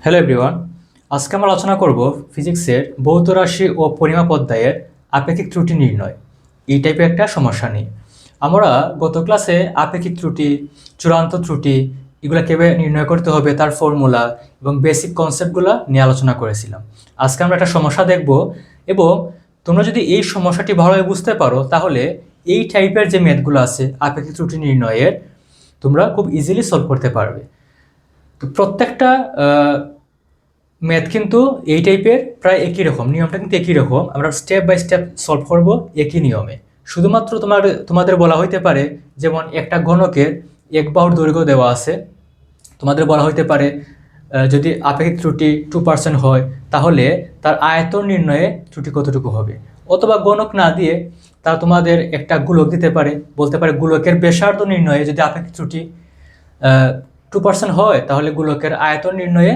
Hello everyone, আজকে আমরা আলোচনা করব ফিজিক্সের ভৌত রাশি ও পরিমাপ অধ্যায়ের আপেক্ষিক ত্রুটি নির্ণয় এই টাইপের একটা সমস্যা নিয়ে। আমরা গত ক্লাসে আপেক্ষিক ত্রুটি, চূড়ান্ত ত্রুটি এগুলো কীভাবে নির্ণয় করতে হবে তার ফর্মুলা এবং বেসিক কনসেপ্টগুলো নিয়ে আলোচনা করেছিলাম। আজকে আমরা একটা সমস্যা দেখব এবং তোমরা যদি এই সমস্যাটি ভালোভাবে বুঝতে পারো তাহলে এই টাইপের যে ম্যাথগুলো আছে আপেক্ষিক ত্রুটি নির্ণয়ের তোমরা খুব ইজিলি সলভ করতে পারবে। তো প্রত্যেকটা ম্যাথ কিন্তু এই টাইপের প্রায় একই রকম, নিয়মটা কিন্তু একই রকম। আমরা স্টেপ বাই স্টেপ সলভ করব একই নিয়মে। শুধুমাত্র তোমাদের বলা হইতে পারে, যেমন একটা ঘনকের এক বাহুর দৈর্ঘ্য দেওয়া আছে, তোমাদের বলা হইতে পারে যদি আপেক্ষিক ত্রুটি 2% হয় তাহলে তার আয়তন নির্ণয়ে ত্রুটি কতটুকু হবে। অথবা গণক না দিয়ে তারা তোমাদের একটা গোলক দিতে পারে, বলতে পারে গোলকের ব্যাসার্ধ নির্ণয়ে যদি আপেক্ষিক ত্রুটি 2% হয় তাহলে গোলকের আয়তন নির্ণয়ে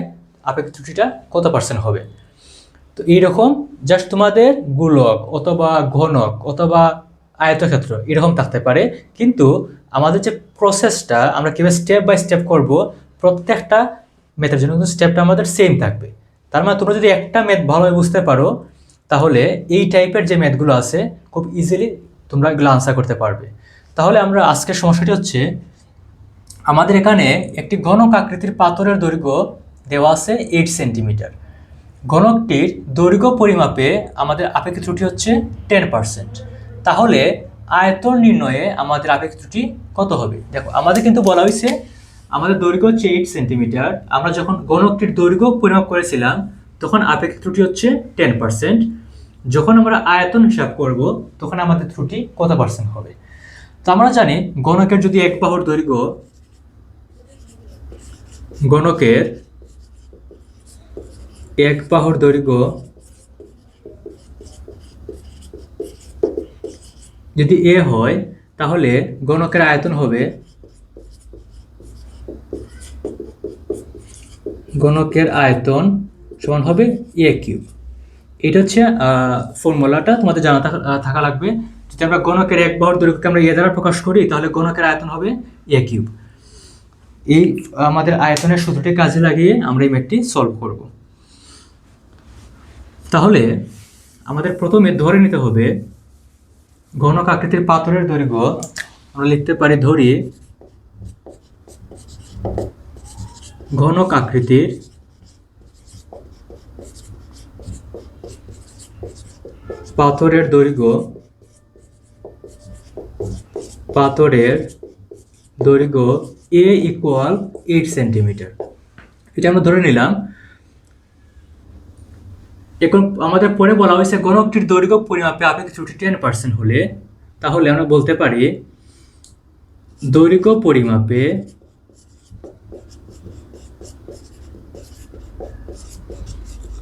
আপেক্ষিক ত্রুটিটা কত পার্সেন্ট হবে। তো এইরকম জাস্ট তোমাদের গোলক অথবা ঘনক অথবা আয়তক্ষেত্র এরকম থাকতে পারে, কিন্তু আমাদের যে প্রসেসটা আমরা কীভাবে স্টেপ বাই স্টেপ করব প্রত্যেকটা ম্যাথের জন্য কিন্তু স্টেপটা আমাদের সেম থাকবে। তার মানে তোমরা যদি একটা ম্যাথ ভালোভাবে বুঝতে পারো তাহলে এই টাইপের যে ম্যাথগুলো আছে খুব ইজিলি তোমরা এগুলো আনসার করতে পারবে। তাহলে আমরা আজকের সমস্যাটি হচ্ছে, আমাদের এখানে একটি ঘনক আকৃতির পাথরের দৈর্ঘ্য দেওয়া আছে 8 সেন্টিমিটার। ঘনকটির দৈর্ঘ্য পরিমাপে আমাদের আপেক্ষিক ত্রুটি হচ্ছে 10%। তাহলে আয়তন নির্ণয়ে আমাদের আপেক্ষিক ত্রুটি কত হবে? দেখো, আমাদের কিন্তু বলা হয়েছে আমাদের দৈর্ঘ্য হচ্ছে 8 সেন্টিমিটার। আমরা যখন ঘনকটির দৈর্ঘ্য পরিমাপ করেছিলাম তখন আপেক্ষিক ত্রুটি হচ্ছে 10%। যখন আমরা আয়তন হিসাব করব তখন আমাদের ত্রুটি কত পার্সেন্ট হবে? তো আমরা জানি ঘনকের যদি এক বাহুর দৈর্ঘ্য, ঘনকের এক বাহুর দৈর্ঘ্য যদি এ হয় তাহলে ঘনকের আয়তন হবে, ঘনকের আয়তন সমান হবে এ কিউব। এটা হচ্ছে ফর্মুলাটা তোমাদের জানা থাকা লাগবে। যদি আমরা ঘনকের এক বাহুর দৈর্ঘ্যকে আমরা এ দ্বারা প্রকাশ করি তাহলে ঘনকের আয়তন হবে এ কিউব। এই আমাদের আয়তনের সূত্রটি কাজে লাগিয়ে আমরা এই ম্যাথটি সলভ করব। তাহলে আমাদের প্রথমে ধরে নিতে হবে ঘনক আকৃতির পাথরের দৈর্ঘ্য আমরা লিখতে পারি, ধরি ঘনক আকৃতির পাথরের দৈর্ঘ্য, পাথরের দৈর্ঘ্য এ ইকুয়াল 8 সেন্টিমিটার। এটা আমরা ধরে নিলাম। এখন আমাদের পরে বলা হয়েছে ঘনকটির দৈর্ঘ্য পরিমাপে আপেক্ষিক ত্রুটি 10% হলে তাহলে আমরা বলতে পারি দৈর্ঘ্য পরিমাপে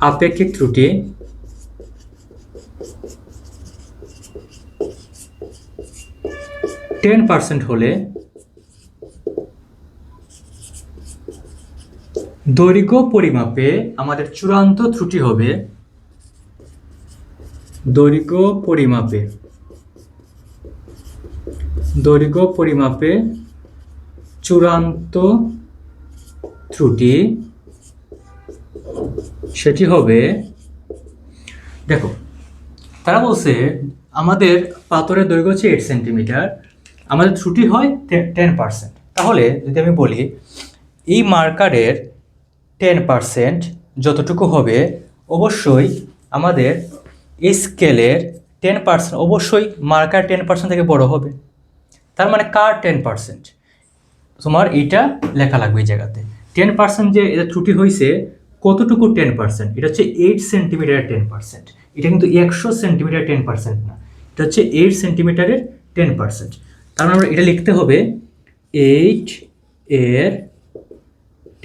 আপেক্ষিক ত্রুটি 10% হলে দৈর্ঘ্য পরিমাপে আমাদের চূড়ান্ত ত্রুটি হবে, দৈর্ঘ্য পরিমাপে চূড়ান্ত ত্রুটি সেটি হবে, দেখো তারা বলছে আমাদের পাথরের দৈর্ঘ্য হচ্ছে 8 সেন্টিমিটার, আমাদের ত্রুটি হয় 10%। তাহলে যদি আমি বলি এই মার্কারের 10% যতটুকু হবে অবশ্যই আমাদের এই স্কেলের 10% অবশ্যই মার্কার 10% থেকে বড় হবে। তার মানে কার 10%? তোমার এইটা লেখা লাগবে এই জায়গাতে। 10% যে এটা ত্রুটি হয়েছে কতটুকু 10%? এটা হচ্ছে 8 সেন্টিমিটারের 10%। এটা কিন্তু 100 সেন্টিমিটার 10% না, এটা হচ্ছে 8 সেন্টিমিটারের 10%। তার মানে আমরা এটা লিখতে হবে 8 এর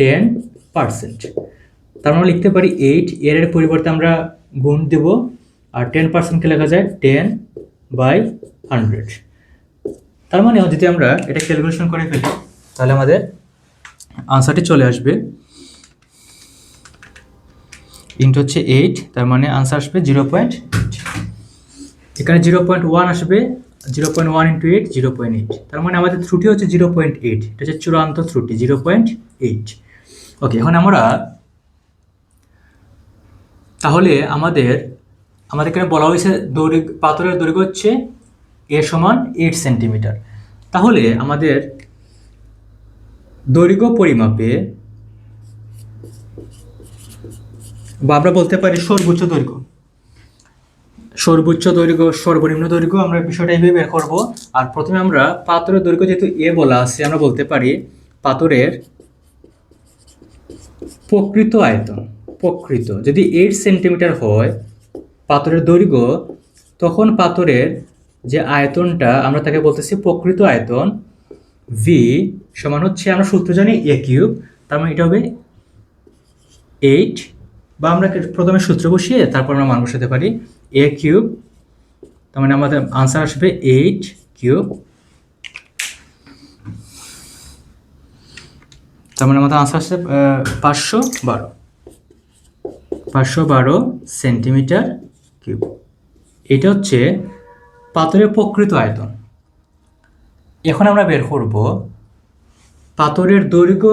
10%। তার মানে লিখতে পারি 8 এর পরিবর্তে আমরা গুণ দেব, আর 10%কে লেখা যায় 10/100। তার মানে যদি আমরা এটা ক্যালকুলেশন করে ফেলি তাহলে আমাদের আনসারটি চলে আসবে, ইন্টু হচ্ছে 8, তার মানে আনসার আসবে 0.8। এখানে 0.1 আসবে, 0.1 ইন্টু 8 0.8। তার মানে আমাদের ত্রুটি হচ্ছে 0.8। এটা হচ্ছে চূড়ান্ত ত্রুটি 0.8। ওকে, এখন আমরা তাহলে আমাদের এখানে বলা হয়েছে পাথরের দৈর্ঘ্য হচ্ছে এ সমান 8 সেন্টিমিটার। তাহলে আমাদের দৈর্ঘ্য পরিমাপে, বা আমরা বলতে পারি সর্বোচ্চ দৈর্ঘ্য, সর্বনিম্ন দৈর্ঘ্য, আমরা বিষয়টা এইভাবে বের করবো। আর প্রথমে আমরা পাথরের দৈর্ঘ্য যেহেতু এ বলা আছে, আমরা বলতে পারি পাথরের প্রকৃত আয়তন, যদি 8 সেন্টিমিটার হয় পাথরের দৈর্ঘ্য, তখন পাথরের যে আয়তনটা আমরা তাকে বলতেছি প্রকৃত আয়তন। ভি সমান হচ্ছে, আমরা সূত্র জানি এ কিউব, তার মানে এটা হবে 8, বা আমরা প্রথমে সূত্র বসিয়ে তারপর আমরা মান বসাতে পারি এ কিউব, তার মানে আমাদের আনসার আসবে 8 কিউব, তার মানে আমাদের আনসার আসছে 512 সেন্টিমিটার কিউব। এটা হচ্ছে পাথরের প্রকৃত আয়তন। এখন আমরা বের করব পাথরের দৈর্ঘ্য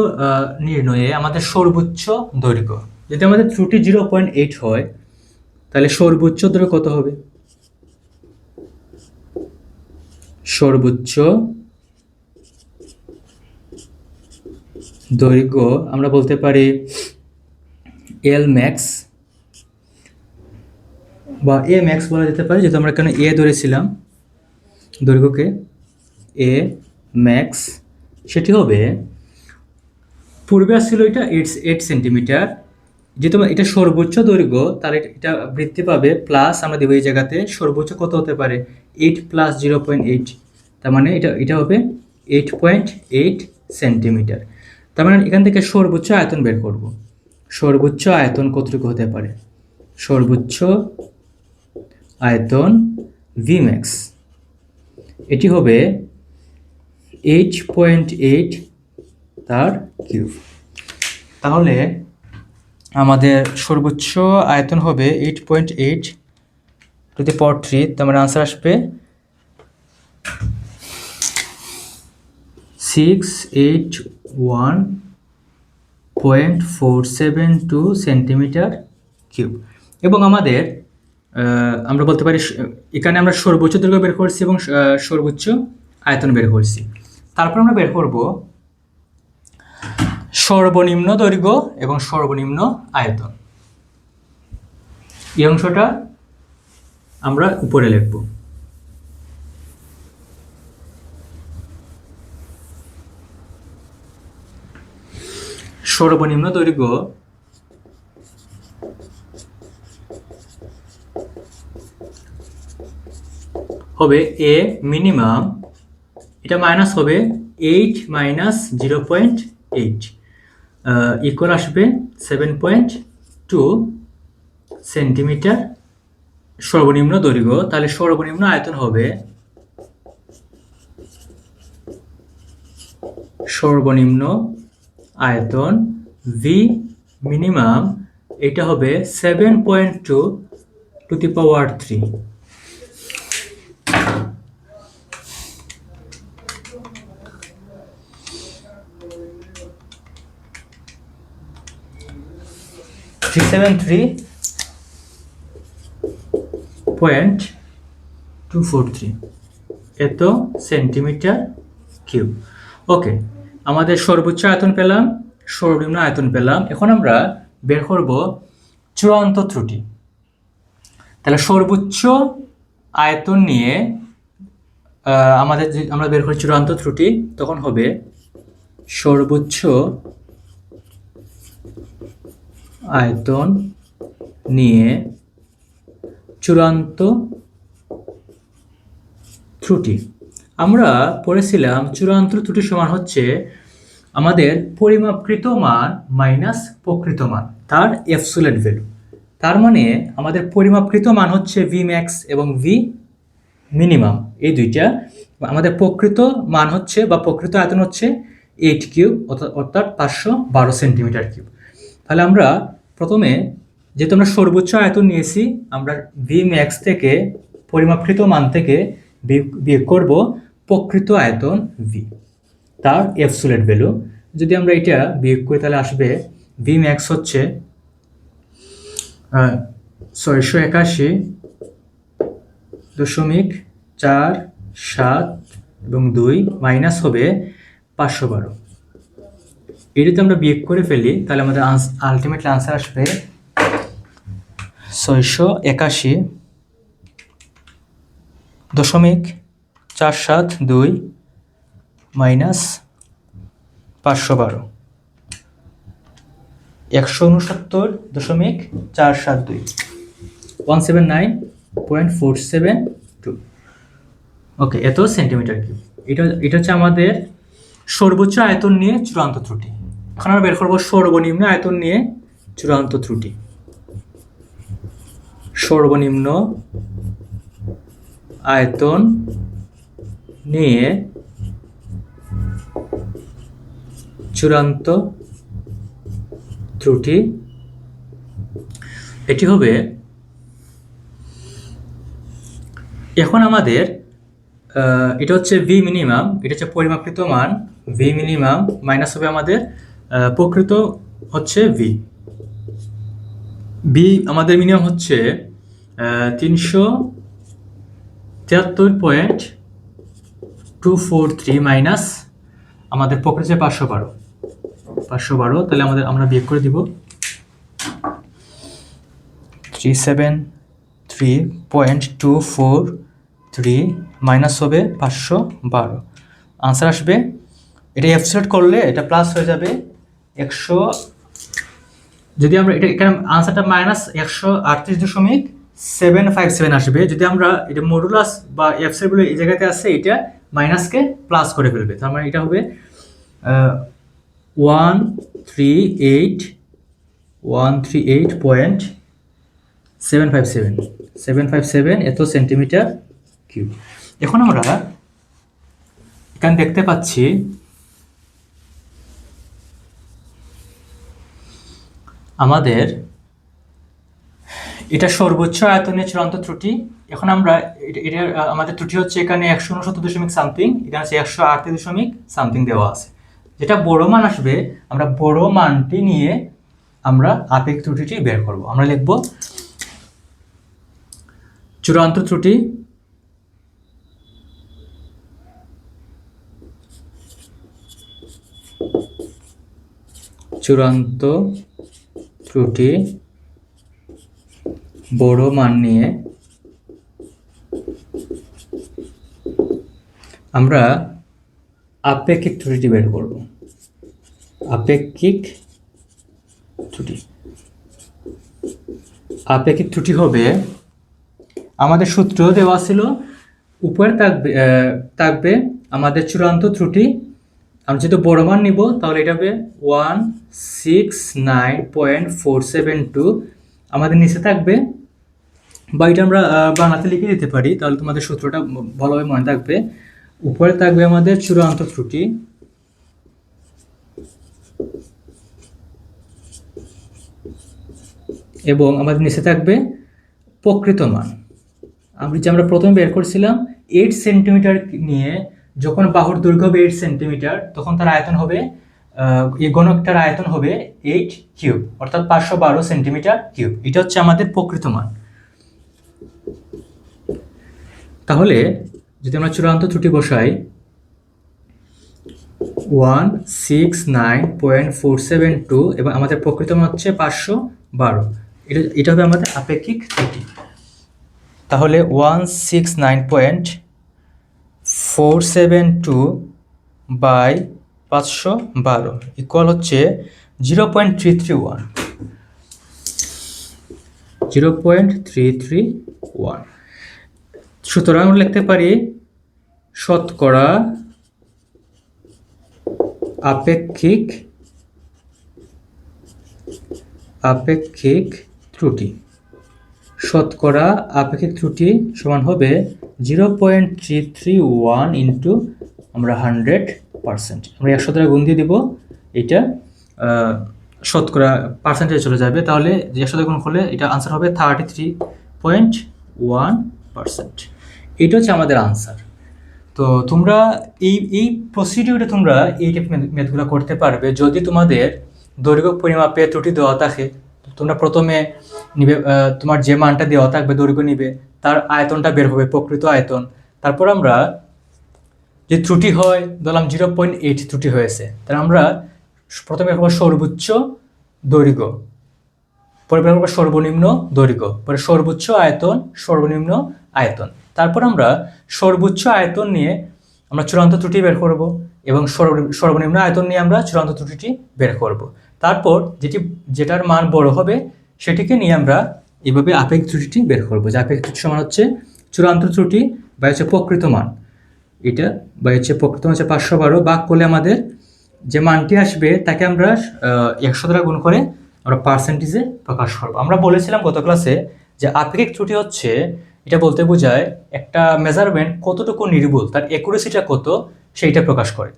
নির্ণয়ে আমাদের সর্বোচ্চ দৈর্ঘ্য। যদি আমাদের ত্রুটি 0.8 হয় তাহলে সর্বোচ্চ দৈর্ঘ্য কত হবে? সর্বোচ্চ দৈর্ঘ্য আমরা বলতে পারি এল ম্যাক্স, বা এ ম্যাক্স বলা যেতে পারে, যেহেতু আমরা এখানে এ ধরেছিলাম দৈর্ঘ্যকে, এ ম্যাক্স, সেটি হবে, পূর্বে আসছিল এটা 8 সেন্টিমিটার, যেহেতু এটা সর্বোচ্চ দৈর্ঘ্য তাহলে এটা বৃদ্ধি পাবে, প্লাস আমরা দেবো এই জায়গাতে সর্বোচ্চ কত হতে পারে, 8 প্লাস 0.8, তার মানে এটা হবে 8.8 সেন্টিমিটার। তার মানে এখান থেকে সর্বোচ্চ আয়তন বের করব। সর্বোচ্চ আয়তন কতটুকু হতে পারে? সর্বোচ্চ আয়তন ভি ম্যাক্স, এটি হবে 8.8 তার কিউব। তাহলে আমাদের সর্বোচ্চ আয়তন হবে 8.8 টু দি পাওয়ার 3, তার মানে আনসার আসবে 681.472 সেন্টিমিটার কিউব। এবং আমাদের আমরা বলতে পারি এখানে আমরা সর্বোচ্চ দৈর্ঘ্য বের করছি এবং সর্বোচ্চ আয়তন বের করছি। তারপর আমরা বের করব সর্বনিম্ন দৈর্ঘ্য এবং সর্বনিম্ন আয়তন। এই অংশটা আমরা উপরে লিখব। সর্বনিম্ন দৈর্ঘ্য হবে এ মিনিমাম, এটা মাইনাস হবে 8 মাইনাস 0.8 ইকুয়াল আসবে 7.2 সেন্টিমিটার সর্বনিম্ন দৈর্ঘ্য। তাহলে সর্বনিম্ন আয়তন হবে, সর্বনিম্ন আয়তন ভি মিনিমাম, এটা হবে 7.2 টু দি পাওয়ার 3। এত সেন্টিমিটার কিউব। ওকে, আমাদের সর্বোচ্চ আয়তন পেলাম, সর্বনিম্ন আয়তন পেলাম। এখন আমরা বের করব চূড়ান্ত ত্রুটি। তাহলে সর্বোচ্চ আয়তন নিয়ে আমাদের আমরা বের করি চূড়ান্ত ত্রুটি, তখন হবে সর্বোচ্চ আয়তন নিয়ে চূড়ান্ত ত্রুটি। আমরা পড়েছিলাম চূড়ান্ত ত্রুটি সমান হচ্ছে আমাদের পরিমাপকৃত মান মাইনাস প্রকৃত মান, তার অ্যাবসোলিউট ভ্যালু। তার মানে আমাদের পরিমাপকৃত মান হচ্ছে ভি ম্যাক্স এবং ভি মিনিমাম, এই দুইটা। আমাদের প্রকৃত মান হচ্ছে বা প্রকৃত আয়তন হচ্ছে 8 কিউব, অর্থাৎ 512 সেন্টিমিটার কিউব। তাহলে আমরা প্রথমে, যেহেতু আমরা সর্বোচ্চ আয়তন নিয়েছি, আমরা ভি ম্যাক্স থেকে পরিমাপকৃত মান থেকে বিয়োগ করব প্রকৃত আয়তন ভি, তার অ্যাবসোলিউট ভ্যালু। যদি আমরা এটা বিয়োগ করি তাহলে আসবে ভি ম্যাক্স হচ্ছে 681.47 এবং 2 মাইনাস হবে 512। এটা যদি আমরা বিয়োগ করে ফেলি তাহলে আমাদের আলটিমেটলি আনসার আসবে 681.472 মাইনাস 512, 169.472, 179.472। ওকে, এত সেন্টিমিটার কিউব। এটা হচ্ছে আমাদের সর্বোচ্চ আয়তন নিয়ে চূড়ান্ত ত্রুটি। এখন আমরা বের করবো সর্বনিম্ন আয়তন নিয়ে চূড়ান্ত ত্রুটি। সর্বনিম্ন আয়তন নিয়ে চূড়ান্ত ত্রুটি এটি হবে, এখন আমাদের এটা হচ্ছে ভি মিনিমাম, এটা হচ্ছে পরিমাপকৃত মান ভি মিনিমাম মাইনাস হবে আমাদের প্রকৃত হচ্ছে ভি। বি আমাদের মিনিমাম হচ্ছে 373.243 মাইনাস আমাদের প্রকৃত 512, তাহলে আমরা বিয়োগ করে দিব 373.243 মাইনাস হবে 512, আনসার আসবে, এটা অ্যাবসলিউট করলে এটা প্লাস হয়ে যাবে 100, যদি আমরা এটা এখানে আনসারটা মাইনাস 138.757 আসবে। যদি আমরা এটা মডুলাস বা অ্যাবসলিউট বলে এই জায়গাতে আছে, এটা মাইনাসকে প্লাস করে ফেলবে, তার মানে এটা হবে 138.757 এত সেন্টিমিটার কিউব। এখন আমরা এখানে দেখতে পাচ্ছি আমাদের এটা সর্বোচ্চ আয়তনের চূড়ান্ত ত্রুটি। এখন আমরা এটা আমাদের ত্রুটি হচ্ছে এখানে 169 সামথিং, এখানে হচ্ছে 138 সামথিং দেওয়া আছে। যেটা বড় মান আসবে আমরা বড় মানটি নিয়ে আমরা আপেক্ষিক ত্রুটিটি বের করব। আমরা লিখব চূড়ান্ত ত্রুটি বড় মান নিয়ে আমরা আপেক্ষিক ত্রুটি বের করব। আপেক্ষিক ত্রুটি হবে, আমাদের সূত্র দেওয়া ছিল, উপরে থাকবে আমাদের চূড়ান্ত ত্রুটি, আমরা যেহেতু বড় মান নিব তাহলে এটা হবে 169.472, আমাদের নিচে থাকবে, বা এটা আমরা বাংলাতে লিখে দিতে পারি, তাহলে তোমাদের সূত্রটা ভালোভাবে মনে থাকবে। উপরে থাকবে আমাদের চূড়ান্ত ত্রুটি এবং আমাদের নিচে থাকবে প্রকৃত মান। আমরা প্রথমে বের করছিলাম 8 সেন্টিমিটার নিয়ে, যখন বাহুর দৈর্ঘ্য হবে 8 সেন্টিমিটার তখন তার আয়তন হবে, এই ঘনকটার আয়তন হবে 8 কিউব, অর্থাৎ 512 সেন্টিমিটার কিউব। এটা হচ্ছে আমাদের প্রকৃত মান। তাহলে যদি আমরা চূড়ান্ত ত্রুটি বসাই 169.472 এবং আমাদের প্রকৃত মান হচ্ছে 512, এটা হবে আমাদের আপেক্ষিক ত্রুটি। তাহলে 169.472 বাই 512 ইকুয়াল হচ্ছে 0.331। সুতরাং আমরা লিখতে পারি শতকরা আপেক্ষিক ত্রুটি, শতকরা আপেক্ষিক ত্রুটি সমান হবে 0.331 ইন্টু আমরা 100%, আমরা 100 দ্বারা গুণ দিয়ে দিব, এটা শতকরা পার্সেন্টেজ চলে যাবে, তাহলে 100 দ্বারা গুণ করলে এটা আনসার হবে 33.1%। এটা হচ্ছে আমাদের আনসার। তো তোমরা এই প্রসিডিউরে তোমরা এই টাইপ ম্যাথগুলো করতে পারবে। যদি তোমাদের দৈর্ঘ্য পরিমাপে ত্রুটি দেওয়া থাকে তোমরা প্রথমে নিবে তোমার যে মানটা দেওয়া থাকবে দৈর্ঘ্য নিবে, তার আয়তনটা বের হবে, প্রকৃত আয়তন। তারপর আমরা যে ত্রুটি হয় ধরলাম 0.8 ত্রুটি হয়েছে, তাহলে আমরা প্রথমে বের করবো সর্বোচ্চ দৈর্ঘ্য, পরে বের করবো সর্বনিম্ন দৈর্ঘ্য, পরে সর্বোচ্চ আয়তন, সর্বনিম্ন আয়তন। তারপর আমরা সর্বোচ্চ আয়তন নিয়ে আমরা চূড়ান্ত ত্রুটি বের করব এবং সর্বনিম্ন আয়তন নিয়ে আমরা চূড়ান্ত ত্রুটিটি বের করব। তারপর যেটার মান বড় হবে সেটিকে নিয়ে আমরা এইভাবে আপেক্ষিক ত্রুটিটি বের করব, যে আপেক্ষিক ত্রুটি সমান হচ্ছে চূড়ান্ত ত্রুটি বা হচ্ছে প্রকৃত মান, এটা বা হচ্ছে প্রকৃত মান হচ্ছে 512, ভাগ করলে আমাদের যে মানটি আসবে তাকে আমরা 100 দ্বারা গুণ করে আমরা পার্সেন্টেজে প্রকাশ করব। আমরা বলেছিলাম গত ক্লাসে যে আপেক্ষিক ত্রুটি হচ্ছে, এটা বলতে বোঝায় একটা মেজারমেন্ট কতটুকু নির্ভুল, তার অ্যাকুরেসিটা কত সেইটা প্রকাশ করে,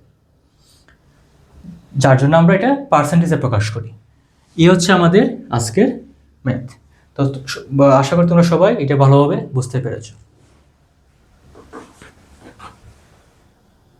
যার জন্য আমরা এটা পার্সেন্টেজে প্রকাশ করি। এই হচ্ছে আমাদের আজকের ম্যাথ। তো আশা করি তোমরা সবাই এটা ভালোভাবে বুঝতে পেরেছো।